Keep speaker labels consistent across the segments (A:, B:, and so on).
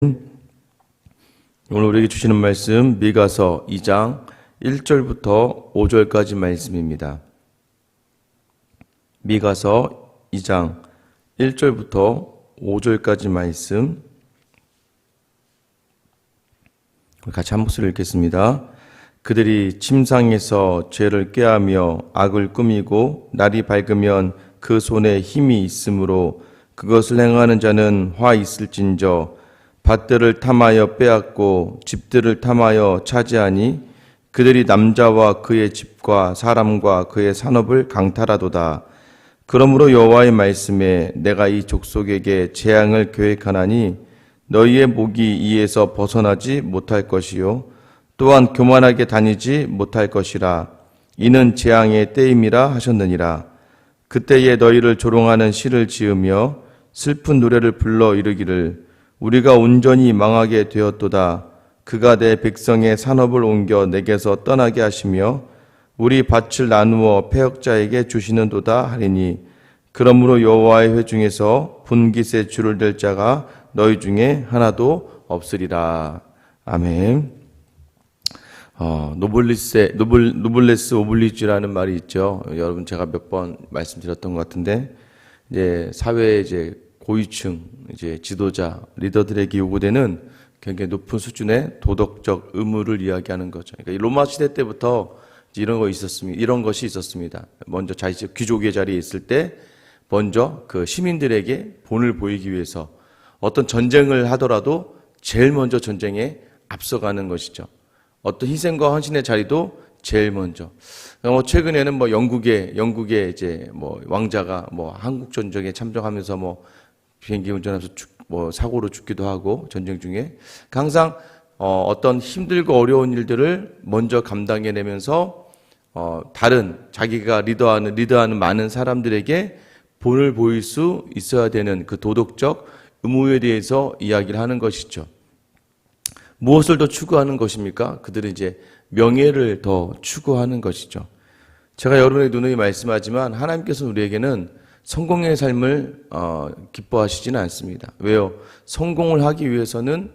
A: 오늘 우리에게 주시는 말씀 미가서 2장 1절부터 5절까지 말씀입니다. 미가서 2장 1절부터 5절까지 말씀 같이 한 목소리 읽겠습니다. 그들이 침상에서 죄를 꾀하며 악을 꾸미고 날이 밝으면 그 손에 힘이 있으므로 그것을 행하는 자는 화 있을진저 밭들을 탐하여 빼앗고 집들을 탐하여 차지하니 그들이 남자와 그의 집과 사람과 그의 산업을 강탈하도다. 그러므로 여호와의 말씀에 내가 이 족속에게 재앙을 계획하나니 너희의 목이 이에서 벗어나지 못할 것이요 또한 교만하게 다니지 못할 것이라. 이는 재앙의 때임이라 하셨느니라. 그때에 너희를 조롱하는 시를 지으며 슬픈 노래를 불러 이르기를 우리가 온전히 망하게 되었도다. 그가 내 백성의 산업을 옮겨 내게서 떠나게 하시며 우리 밭을 나누어 패역자에게 주시는도다 하리니 그러므로 여호와의 회중에서 분깃에 줄을 댈 자가 너희 중에 하나도 없으리라. 아멘. 노블레스 오블리주라는 말이 있죠. 여러분 제가 몇 번 말씀드렸던 것 같은데 이제 사회의 이제 고위층 이제 지도자 리더들에게 요구되는 굉장히 높은 수준의 도덕적 의무를 이야기하는 거죠. 그러니까 로마 시대 때부터 이런 것이 있었습니다. 먼저 귀족의 자리에 있을 때 먼저 그 시민들에게 본을 보이기 위해서 어떤 전쟁을 하더라도 제일 먼저 전쟁에 앞서가는 것이죠. 어떤 희생과 헌신의 자리도 제일 먼저. 최근에는 영국의 이제 왕자가 한국 전쟁에 참전하면서 비행기 운전하면서 사고로 죽기도 하고 전쟁 중에 항상 어떤 힘들고 어려운 일들을 먼저 감당해내면서 다른 자기가 리더하는 많은 사람들에게 본을 보일 수 있어야 되는 그 도덕적 의무에 대해서 이야기를 하는 것이죠. 무엇을 더 추구하는 것입니까? 그들은 이제 명예를 더 추구하는 것이죠. 제가 여러분에게 누누이 말씀하지만 하나님께서는 우리에게는 성공의 삶을 기뻐하시지는 않습니다. 왜요? 성공을 하기 위해서는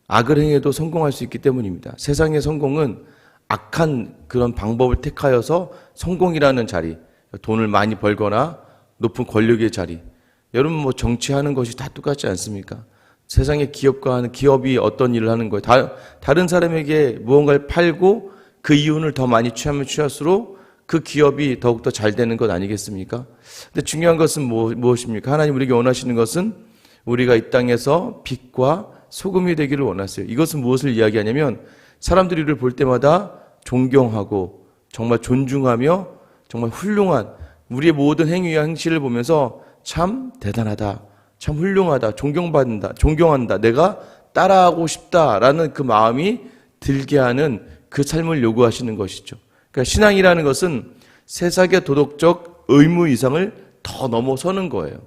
A: 악을 행해도 성공할 수 있기 때문입니다. 세상의 성공은 악한 그런 방법을 택하여서 성공이라는 자리, 돈을 많이 벌거나 높은 권력의 자리, 여러분 정치하는 것이 다 똑같지 않습니까? 세상의 기업이 어떤 일을 하는 거예요? 다른 사람에게 무언가를 팔고 그 이윤을 더 많이 취하면 취할수록 그 기업이 더욱더 잘 되는 것 아니겠습니까? 근데 중요한 것은 무엇입니까? 하나님 우리에게 원하시는 것은 우리가 이 땅에서 빛과 소금이 되기를 원하세요. 이것은 무엇을 이야기하냐면 사람들이 우리를 볼 때마다 존경하고 정말 존중하며 정말 훌륭한 우리의 모든 행위와 행실을 보면서 참 대단하다, 참 훌륭하다, 존경한다, 내가 따라하고 싶다라는 그 마음이 들게 하는 그 삶을 요구하시는 것이죠. 그러니까 신앙이라는 것은 세상의 도덕적 의무 이상을 더 넘어서는 거예요.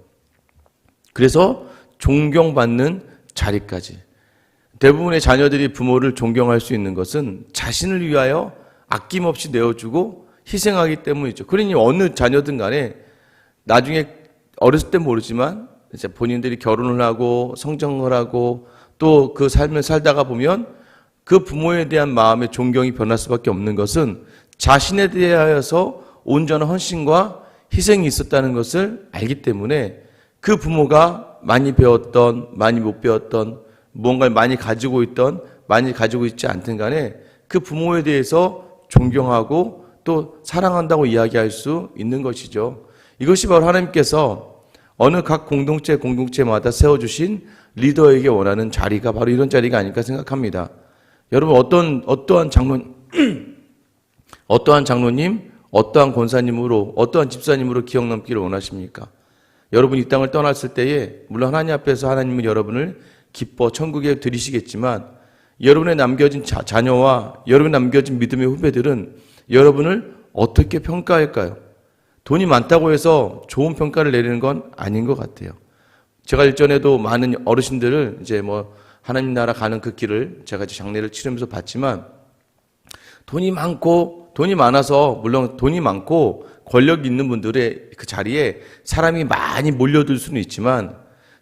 A: 그래서 존경받는 자리까지. 대부분의 자녀들이 부모를 존경할 수 있는 것은 자신을 위하여 아낌없이 내어주고 희생하기 때문이죠. 그러니 어느 자녀든 간에 나중에 어렸을 땐 모르지만 이제 본인들이 결혼을 하고 성장을 하고 또 그 삶을 살다가 보면 그 부모에 대한 마음의 존경이 변할 수밖에 없는 것은 자신에 대하여서 온전한 헌신과 희생이 있었다는 것을 알기 때문에 그 부모가 많이 배웠던, 많이 못 배웠던, 무언가를 많이 가지고 있던, 많이 가지고 있지 않든 간에 그 부모에 대해서 존경하고 또 사랑한다고 이야기할 수 있는 것이죠. 이것이 바로 하나님께서 어느 각 공동체마다 세워주신 리더에게 원하는 자리가 바로 이런 자리가 아닐까 생각합니다. 여러분 어떠한 장로님, 어떠한 권사님으로, 어떠한 집사님으로 기억 남기를 원하십니까? 여러분 이 땅을 떠났을 때에 물론 하나님 앞에서 하나님은 여러분을 기뻐 천국에 들이시겠지만 여러분의 남겨진 자녀와 여러분의 남겨진 믿음의 후배들은 여러분을 어떻게 평가할까요? 돈이 많다고 해서 좋은 평가를 내리는 건 아닌 것 같아요. 제가 일전에도 많은 어르신들을 이제 하나님 나라 가는 그 길을 제가 장례를 치르면서 봤지만 돈이 많아서 물론 돈이 많고 권력이 있는 분들의 그 자리에 사람이 많이 몰려들 수는 있지만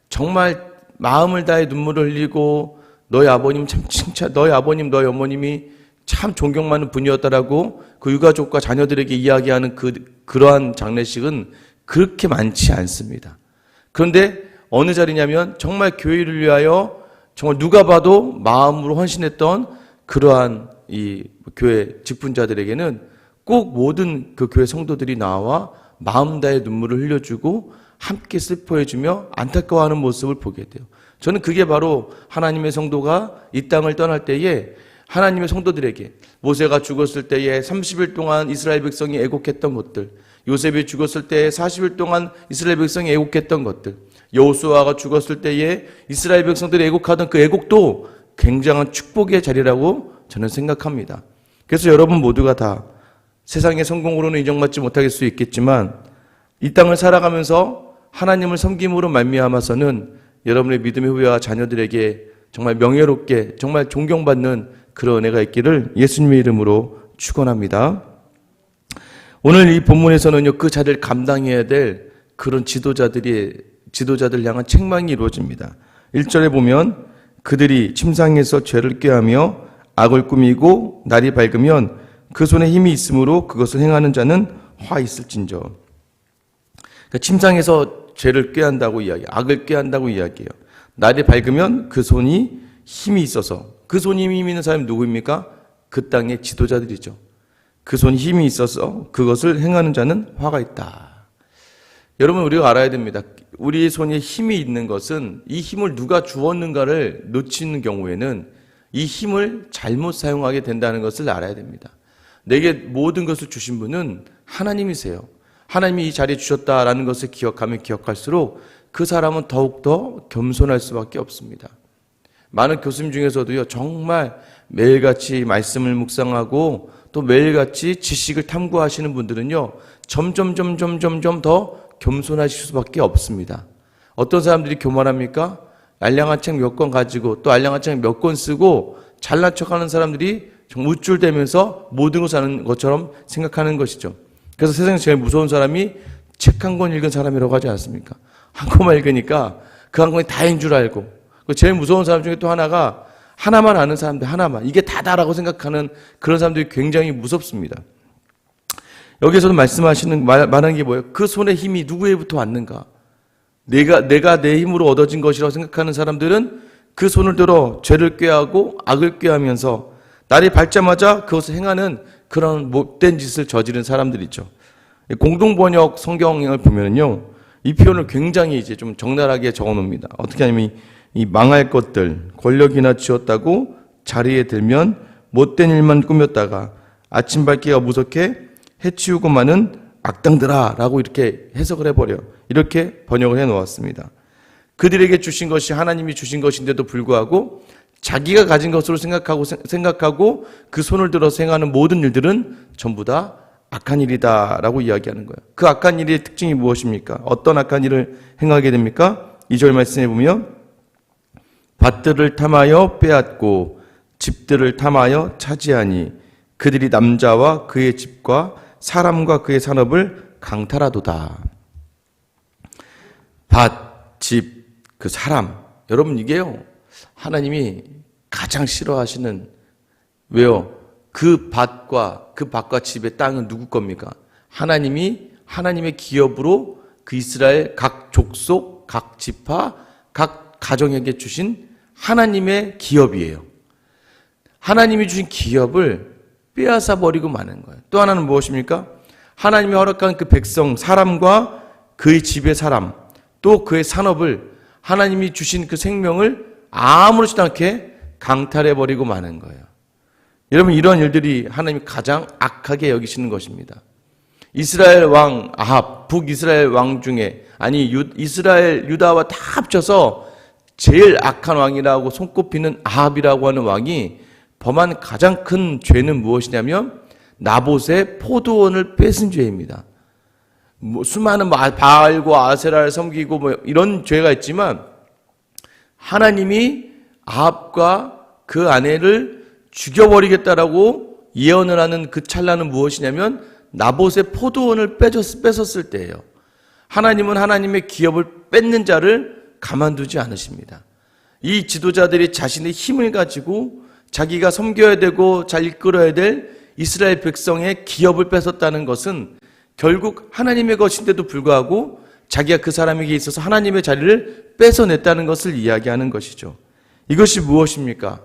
A: 정말 마음을 다해 눈물을 흘리고 너희 아버님 참 너희 아버님, 너희 어머님이 참 존경 많은 분이었다라고 그 유가족과 자녀들에게 이야기하는 그러한 장례식은 그렇게 많지 않습니다. 그런데 어느 자리냐면 정말 교회를 위하여 정말 누가 봐도 마음으로 헌신했던 그러한 이 교회 직분자들에게는 꼭 모든 그 교회 성도들이 나와 마음 다해 눈물을 흘려주고 함께 슬퍼해주며 안타까워하는 모습을 보게 돼요. 저는 그게 바로 하나님의 성도가 이 땅을 떠날 때에 하나님의 성도들에게 모세가 죽었을 때에 30일 동안 이스라엘 백성이 애곡했던 것들, 요셉이 죽었을 때에 40일 동안 이스라엘 백성이 애곡했던 것들, 여호수아가 죽었을 때에 이스라엘 백성들이 애곡하던 그 애곡도 굉장한 축복의 자리라고 저는 생각합니다. 그래서 여러분 모두가 다 세상의 성공으로는 인정받지 못할 수 있겠지만 이 땅을 살아가면서 하나님을 섬김으로 말미암아서는 여러분의 믿음의 후배와 자녀들에게 정말 명예롭게 정말 존경받는 그런 은혜가 있기를 예수님의 이름으로 축원합니다. 오늘 이 본문에서는요, 그 자리를 감당해야 될 그런 지도자들 향한 책망이 이루어집니다. 1절에 보면 그들이 침상에서 죄를 꾀하며 악을 꾸미고 날이 밝으면 그 손에 힘이 있으므로 그것을 행하는 자는 화 있을진저. 그러니까 침상에서 죄를 꾀한다고 악을 꾀한다고 이야기해요. 날이 밝으면 그 손이 힘이 있어서, 그 손이 힘이 있는 사람이 누구입니까? 그 땅의 지도자들이죠. 그 손이 힘이 있어서 그것을 행하는 자는 화가 있다. 여러분, 우리가 알아야 됩니다. 우리의 손에 힘이 있는 것은 이 힘을 누가 주었는가를 놓치는 경우에는 이 힘을 잘못 사용하게 된다는 것을 알아야 됩니다. 내게 모든 것을 주신 분은 하나님이세요. 하나님이 이 자리에 주셨다라는 것을 기억하면 기억할수록 그 사람은 더욱더 겸손할 수밖에 없습니다. 많은 교수님 중에서도요, 정말 매일같이 말씀을 묵상하고 또 매일같이 지식을 탐구하시는 분들은요, 점점 더 겸손하실 수밖에 없습니다. 어떤 사람들이 교만합니까? 알량한 책 몇 권 가지고 또 알량한 책 몇 권 쓰고 잘난 척하는 사람들이 좀 우쭐대면서 모든 것을 아는 것처럼 생각하는 것이죠. 그래서 세상에서 제일 무서운 사람이 책 한 권 읽은 사람이라고 하지 않습니까? 한 권만 읽으니까 그 한 권이 다인 줄 알고, 제일 무서운 사람 중에 또 하나가 하나만 아는 사람들, 하나만, 이게 다다라고 생각하는 그런 사람들이 굉장히 무섭습니다. 여기서도 말하는 게 뭐예요? 그 손에 힘이 누구에부터 왔는가? 내가 내 힘으로 얻어진 것이라고 생각하는 사람들은 그 손을 들어 죄를 꾀하고 악을 꾀하면서 날이 밝자마자 그것을 행하는 그런 못된 짓을 저지른 사람들이죠. 공동번역 성경을 보면요, 이 표현을 굉장히 이제 좀 적나라하게 적어 놓습니다. 어떻게 하냐면 이 망할 것들, 권력이나 쥐었다고 자리에 들면 못된 일만 꾸몄다가 아침 밝기가 무섭게 해치우고 마는 악당들아 라고 이렇게 해석을 해버려. 이렇게 번역을 해 놓았습니다. 그들에게 주신 것이 하나님이 주신 것인데도 불구하고 자기가 가진 것으로 생각하고 그 손을 들어서 행하는 모든 일들은 전부 다 악한 일이다 라고 이야기하는 거예요. 그 악한 일의 특징이 무엇입니까? 어떤 악한 일을 행하게 됩니까? 2절 말씀해 보면 밭들을 탐하여 빼앗고 집들을 탐하여 차지하니 그들이 남자와 그의 집과 사람과 그의 산업을 강탈하도다. 밭, 집, 그 사람. 여러분, 이게요, 하나님이 가장 싫어하시는, 왜요? 그 밭과 집의 땅은 누구 겁니까? 하나님의 기업으로 그 이스라엘 각 족속, 각 지파, 각 가정에게 주신 하나님의 기업이에요. 하나님이 주신 기업을 빼앗아 버리고 마는 거예요. 또 하나는 무엇입니까? 하나님이 허락한 그 백성, 사람과 그의 집의 사람, 또 그의 산업을, 하나님이 주신 그 생명을 아무렇지도 않게 강탈해 버리고 마는 거예요. 여러분, 이런 일들이 하나님이 가장 악하게 여기시는 것입니다. 이스라엘 왕 아합, 북이스라엘 왕 중에, 이스라엘 유다와 다 합쳐서 제일 악한 왕이라고 손꼽히는 아합이라고 하는 왕이 범한 가장 큰 죄는 무엇이냐면 나봇의 포도원을 뺏은 죄입니다. 수많은 바알과 아세라를 섬기고 이런 죄가 있지만 하나님이 아합과 그 아내를 죽여버리겠다라고 예언을 하는 그 찰나는 무엇이냐면 나봇의 포도원을 뺏었을 때예요. 하나님은 하나님의 기업을 뺏는 자를 가만두지 않으십니다. 이 지도자들이 자신의 힘을 가지고 자기가 섬겨야 되고 잘 이끌어야 될 이스라엘 백성의 기업을 뺏었다는 것은 결국 하나님의 것인데도 불구하고 자기가 그 사람에게 있어서 하나님의 자리를 뺏어냈다는 것을 이야기하는 것이죠. 이것이 무엇입니까?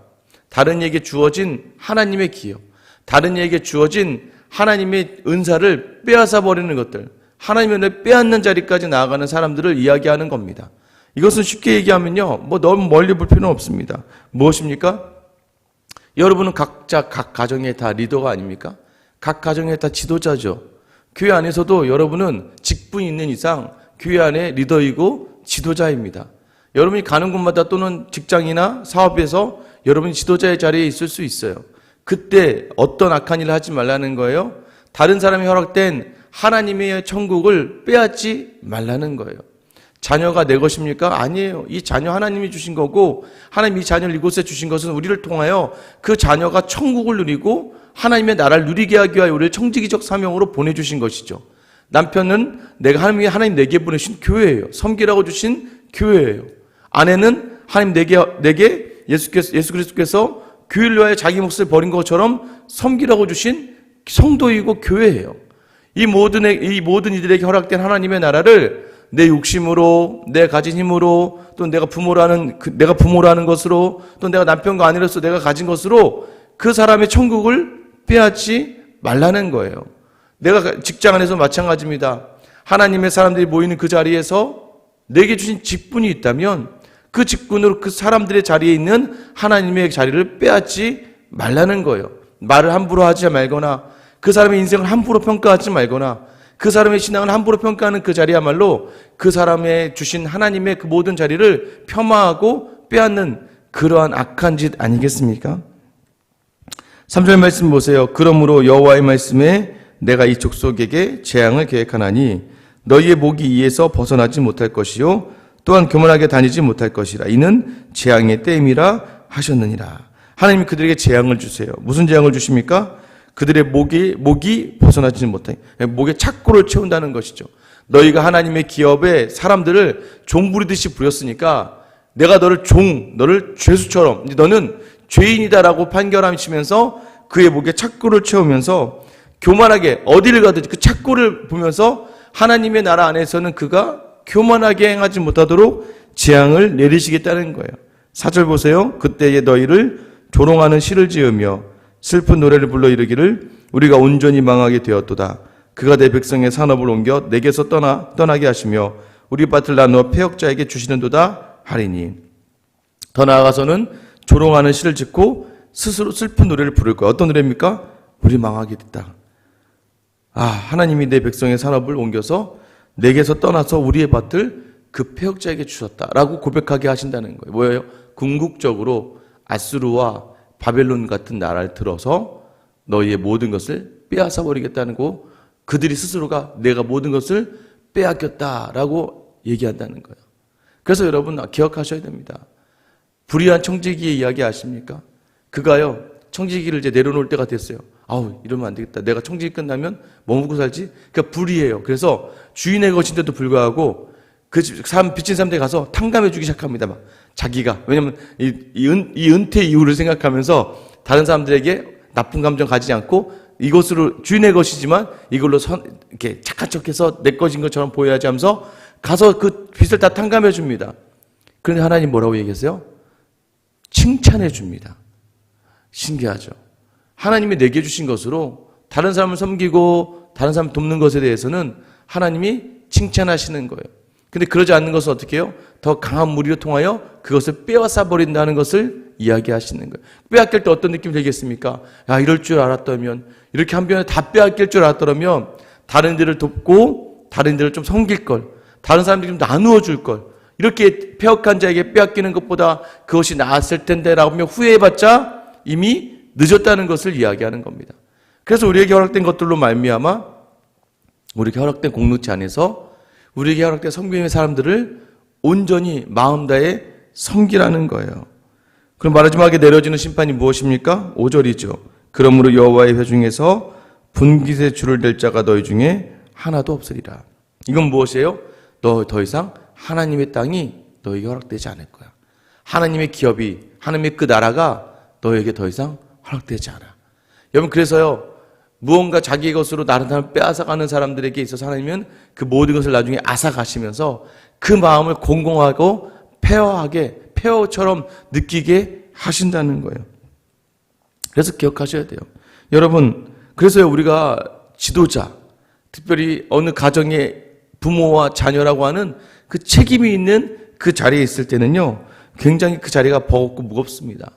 A: 다른 이에게 주어진 하나님의 기업, 다른 이에게 주어진 하나님의 은사를 빼앗아 버리는 것들, 하나님의 은혜를 빼앗는 자리까지 나아가는 사람들을 이야기하는 겁니다. 이것은 쉽게 얘기하면요, 너무 멀리 볼 필요는 없습니다. 무엇입니까? 여러분은 각자 각 가정에 다 리더가 아닙니까? 각 가정에 다 지도자죠. 교회 안에서도 여러분은 직분이 있는 이상 교회 안에 리더이고 지도자입니다. 여러분이 가는 곳마다 또는 직장이나 사업에서 여러분이 지도자의 자리에 있을 수 있어요. 그때 어떤 악한 일을 하지 말라는 거예요? 다른 사람이 허락된 하나님의 천국을 빼앗지 말라는 거예요. 자녀가 내 것입니까? 아니에요. 이 자녀 하나님이 주신 거고, 하나님이 이 자녀를 이곳에 주신 것은 우리를 통하여 그 자녀가 천국을 누리고 하나님의 나라를 누리게 하기 위하여 우리를 청지기적 사명으로 보내주신 것이죠. 남편은 하나님 내게 보내신 교회예요. 섬기라고 주신 교회예요. 아내는 하나님 내게 예수 그리스도께서 교회를 위하여 자기 몫을 버린 것처럼 섬기라고 주신 성도이고 교회예요. 이 모든 이들에게 허락된 하나님의 나라를 내 욕심으로, 내 가진 힘으로, 또 내가 부모라는 것으로, 또 내가 남편과 아내로서 내가 가진 것으로 그 사람의 천국을 빼앗지 말라는 거예요. 내가 직장 안에서 마찬가지입니다. 하나님의 사람들이 모이는 그 자리에서 내게 주신 직분이 있다면 그 직분으로 그 사람들의 자리에 있는 하나님의 자리를 빼앗지 말라는 거예요. 말을 함부로 하지 말거나, 그 사람의 인생을 함부로 평가하지 말거나, 그 사람의 신앙을 함부로 평가하는 그 자리야말로 그 사람의 주신 하나님의 그 모든 자리를 폄하하고 빼앗는 그러한 악한 짓 아니겠습니까? 3절 말씀 보세요. 그러므로 여호와의 말씀에 내가 이 족속에게 재앙을 계획하나니 너희의 목이 이에서 벗어나지 못할 것이요 또한 교만하게 다니지 못할 것이라. 이는 재앙의 때임이라 하셨느니라. 하나님이 그들에게 재앙을 주세요. 무슨 재앙을 주십니까? 그들의 목이 벗어나지 못하게, 목에 착고를 채운다는 것이죠. 너희가 하나님의 기업에 사람들을 종 부리듯이 부렸으니까 내가 너를 죄수처럼, 너는 죄인이다라고 판결하시면서 그의 목에 착고를 채우면서 교만하게 어디를 가든지 그 착고를 보면서 하나님의 나라 안에서는 그가 교만하게 행하지 못하도록 재앙을 내리시겠다는 거예요. 4절 보세요. 그때에 너희를 조롱하는 시를 지으며 슬픈 노래를 불러 이르기를 우리가 온전히 망하게 되었도다. 그가 내 백성의 산업을 옮겨 내게서 떠나게 하시며 우리 밭을 나누어 패역자에게 주시는도다 하리니. 더 나아가서는 조롱하는 시를 짓고 스스로 슬픈 노래를 부를 거야. 어떤 노래입니까? 우리 망하게 됐다. 하나님이 내 백성의 산업을 옮겨서 내게서 떠나서 우리의 밭을 그 패역자에게 주셨다라고 고백하게 하신다는 거예요. 뭐예요? 궁극적으로 아수르와 바벨론 같은 나라를 들어서 너희의 모든 것을 빼앗아 버리겠다는 거, 그들이 스스로가 내가 모든 것을 빼앗겼다라고 얘기한다는 거예요. 그래서 여러분 기억하셔야 됩니다. 불의한 청지기의 이야기 아십니까? 그가요, 청지기를 이제 내려놓을 때가 됐어요. 이러면 안 되겠다. 내가 청지기 끝나면 뭐 먹고 살지? 그러니까 불의해요. 그래서 주인의 것인데도 불구하고 그 빚진 사람들이 가서 탕감해 주기 시작합니다. 막 자기가. 왜냐면 이 은퇴 이후를 생각하면서 다른 사람들에게 나쁜 감정 가지지 않고 이것으로 주인의 것이지만 이걸로 이렇게 착한 척해서 내 것인 것처럼 보여야지 하면서 가서 그 빚을 다 탕감해 줍니다. 그런데 하나님 뭐라고 얘기했어요? 칭찬해 줍니다. 신기하죠. 하나님이 내게 주신 것으로 다른 사람을 섬기고 다른 사람을 돕는 것에 대해서는 하나님이 칭찬하시는 거예요. 근데 그러지 않는 것은 어떻게 해요? 더 강한 무리로 통하여 그것을 빼앗아 버린다는 것을 이야기하시는 거예요. 빼앗길 때 어떤 느낌이 들겠습니까? 이럴 줄 알았다면, 이렇게 한 번에 다 빼앗길 줄 알았더라면 다른 이들을 돕고 다른 이들을 좀 섬길 걸, 다른 사람들이 좀 나누어 줄 걸, 이렇게 패역한 자에게 빼앗기는 것보다 그것이 나았을 텐데 라고 하며 후회해봤자 이미 늦었다는 것을 이야기하는 겁니다. 그래서 우리에게 허락된 것들로 말미암아 우리에게 허락된 공동체 안에서 우리에게 허락된 섬김의 사람들을 온전히 마음 다해 섬기라는 거예요. 그럼 마지막에 내려지는 심판이 무엇입니까? 5절이죠. 그러므로 여호와의 회 중에서 분깃의 줄을 댈 자가 너희 중에 하나도 없으리라. 이건 무엇이에요? 너 더 이상 하나님의 땅이 너에게 허락되지 않을 거야. 하나님의 기업이, 하나님의 그 나라가 너에게 더 이상 허락되지 않아. 여러분, 그래서요, 무언가 자기의 것으로 다른 사람을 빼앗아가는 사람들에게 있어서 하나님은 그 모든 것을 나중에 앗아가시면서 그 마음을 공공하고 폐허처럼 느끼게 하신다는 거예요. 그래서 기억하셔야 돼요. 여러분, 그래서요, 우리가 지도자, 특별히 어느 가정의 부모와 자녀라고 하는 그 책임이 있는 그 자리에 있을 때는요, 굉장히 그 자리가 버겁고 무겁습니다.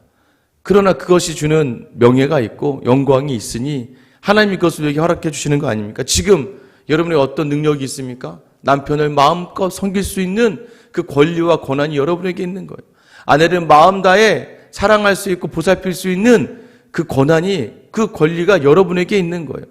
A: 그러나 그것이 주는 명예가 있고 영광이 있으니 하나님이 그것을 우리에게 허락해 주시는 거 아닙니까? 지금 여러분의 어떤 능력이 있습니까? 남편을 마음껏 섬길 수 있는 그 권리와 권한이 여러분에게 있는 거예요. 아내를 마음 다해 사랑할 수 있고 보살필 수 있는 그 권한이, 그 권리가 여러분에게 있는 거예요.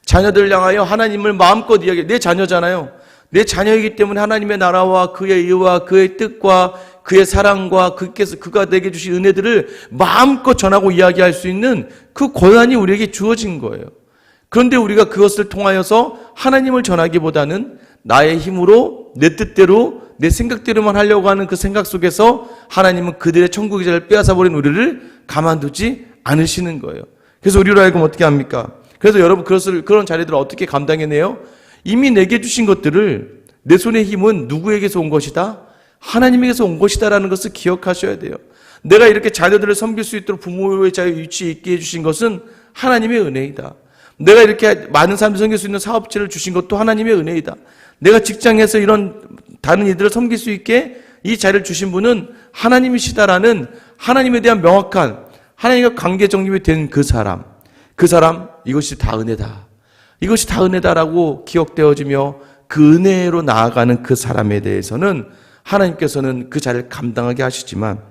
A: 자녀들을 향하여 하나님을 마음껏 이야기해. 내 자녀잖아요. 내 자녀이기 때문에 하나님의 나라와 그의 의와 그의 뜻과 그의 사랑과 그가 내게 주신 은혜들을 마음껏 전하고 이야기할 수 있는 그 권한이 우리에게 주어진 거예요. 그런데 우리가 그것을 통하여서 하나님을 전하기보다는 나의 힘으로, 내 뜻대로, 내 생각대로만 하려고 하는 그 생각 속에서 하나님은 그들의 천국의 자리를 빼앗아버린 우리를 가만두지 않으시는 거예요. 그래서 우리로 하여금 어떻게 합니까? 그래서 여러분, 그런 자리들을 어떻게 감당해내요? 이미 내게 주신 것들을, 내 손의 힘은 누구에게서 온 것이다? 하나님에게서 온 것이다라는 것을 기억하셔야 돼요. 내가 이렇게 자녀들을 섬길 수 있도록 부모의 자유 위치에 있게 해주신 것은 하나님의 은혜이다. 내가 이렇게 많은 사람들 섬길 수 있는 사업체를 주신 것도 하나님의 은혜이다. 내가 직장에서 이런 다른 이들을 섬길 수 있게 이 자리를 주신 분은 하나님이시다라는 하나님에 대한 명확한 하나님과 관계 정립이 된 그 사람, 이것이 다 은혜다. 이것이 다 은혜다라고 기억되어지며 그 은혜로 나아가는 그 사람에 대해서는 하나님께서는 그 자리를 감당하게 하시지만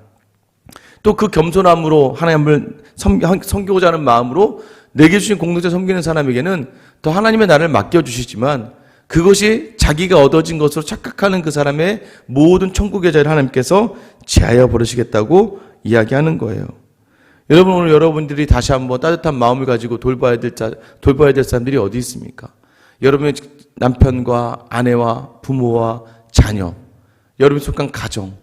A: 또 그 겸손함으로 하나님을 섬기고자 하는 마음으로 내게 주신 공동체 섬기는 사람에게는 더 하나님의 나라를 맡겨주시지만 그것이 자기가 얻어진 것으로 착각하는 그 사람의 모든 천국의 자리를 하나님께서 제하여 버리시겠다고 이야기하는 거예요. 여러분, 오늘 여러분들이 다시 한번 따뜻한 마음을 가지고 돌봐야 될 사람들이 어디 있습니까? 여러분의 남편과 아내와 부모와 자녀, 여러분이 속한 가정,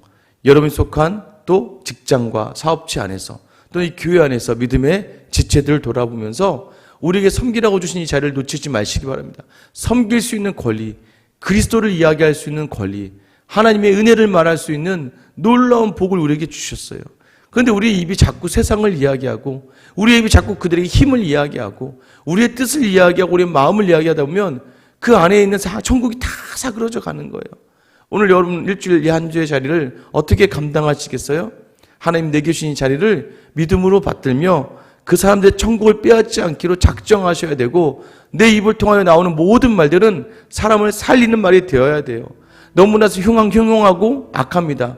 A: 여러분이 속한 또 직장과 사업체 안에서 또 이 교회 안에서 믿음의 지체들을 돌아보면서 우리에게 섬기라고 주신 이 자리를 놓치지 마시기 바랍니다. 섬길 수 있는 권리, 그리스도를 이야기할 수 있는 권리, 하나님의 은혜를 말할 수 있는 놀라운 복을 우리에게 주셨어요. 그런데 우리의 입이 자꾸 세상을 이야기하고 우리의 입이 자꾸 그들에게 힘을 이야기하고 우리의 뜻을 이야기하고 우리의 마음을 이야기하다 보면 그 안에 있는 천국이 다 사그러져 가는 거예요. 오늘 여러분 일주일 이 한 주의 자리를 어떻게 감당하시겠어요? 하나님 내게 주신 이 자리를 믿음으로 받들며 그 사람들의 천국을 빼앗지 않기로 작정하셔야 되고 내 입을 통하여 나오는 모든 말들은 사람을 살리는 말이 되어야 돼요. 너무나 흉하고 악합니다.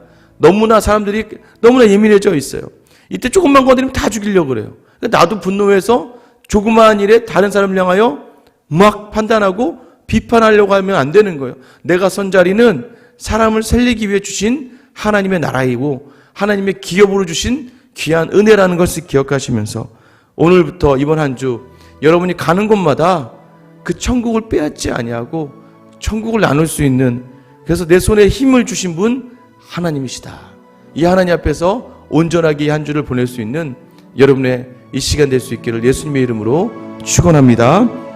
A: 사람들이 너무나 예민해져 있어요. 이때 조금만 건드리면 다 죽이려고 그래요. 나도 분노해서 조그마한 일에 다른 사람을 향하여 막 판단하고 비판하려고 하면 안 되는 거예요. 내가 선 자리는 사람을 살리기 위해 주신 하나님의 나라이고 하나님의 기업으로 주신 귀한 은혜라는 것을 기억하시면서 오늘부터 이번 한 주 여러분이 가는 곳마다 그 천국을 빼앗지 아니하고 천국을 나눌 수 있는, 그래서 내 손에 힘을 주신 분 하나님이시다. 이 하나님 앞에서 온전하게 이 한 주를 보낼 수 있는 여러분의 이 시간 될 수 있기를 예수님의 이름으로 축원합니다.